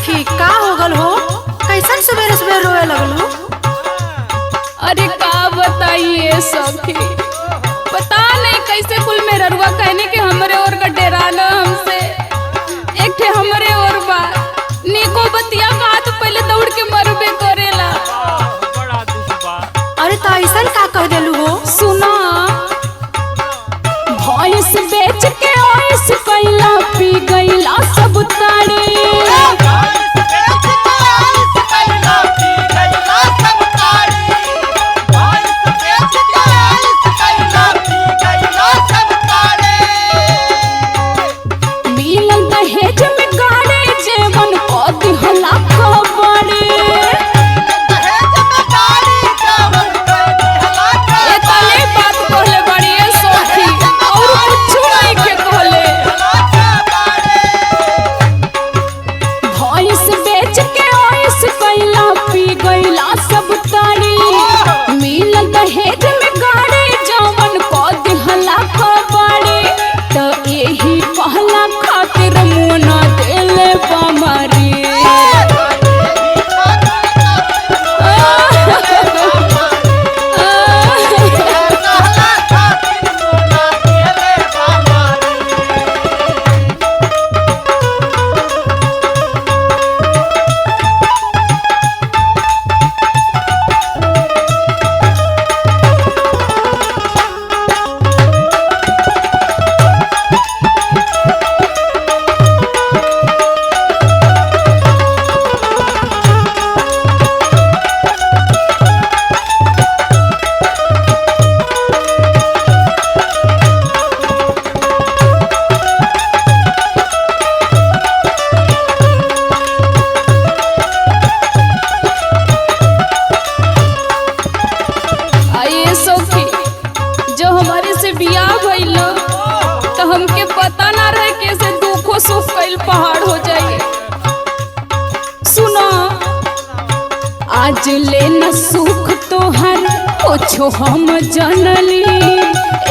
सखी का हो गल हो? कैसन सवेरे सवेरे रोए लगलू? अरे का बताइए सखी, पता नहीं कैसे कुल में ररुआ कहने के हमरे और का डेराना हमसे एक ठे हमरे और बा निको बतिया का तो पहले दौड़ के मरबे करेला। अरे तो ऐसन का कह देलू हो? सुना, भैंस बेच के ओइस कैला पी गईला सब ताड़ी। पहाड़ हो जाइए। सुनो, आज ले न सुख तोहर कुछो हम जनली,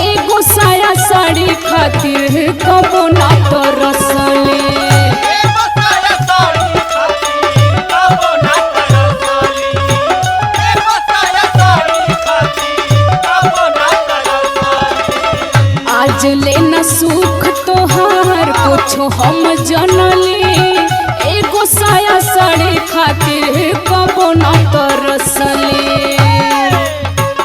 एगो साया साड़ी खातिर कबो ना तरसली। आज ले न सुख तोहार कुछो हम जनली, एगो साया साड़ी खातिर कबो ना तरसली।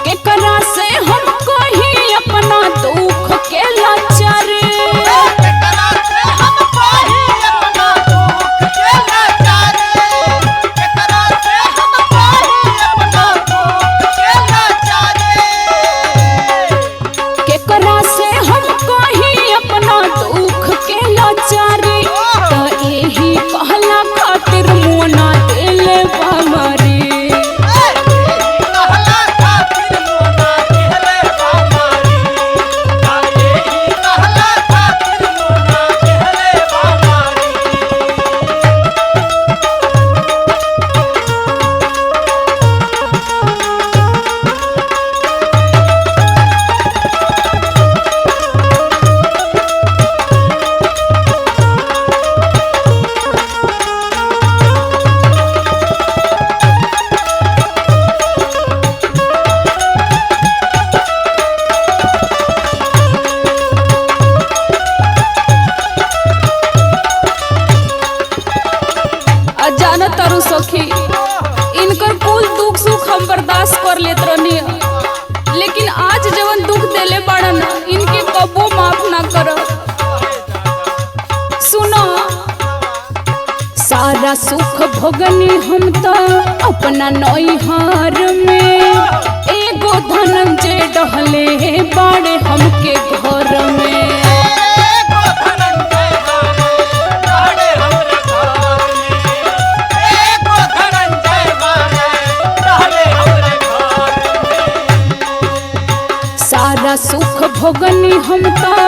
केकरा से हम कही अपना दुख के लाचारी, तारू सखी इनकर कुल दुख सुख हम बर्दाश्त कर लेत रहनी, लेकिन आज जवन दुख देले बाड़न इनके कबो माफ ना कर। सुनो, सारा सुख भोगनी हम तो अपना नैहर में, एगो धनंजय डहले बाड़े हमके घर में। सुख भोगनी हम तो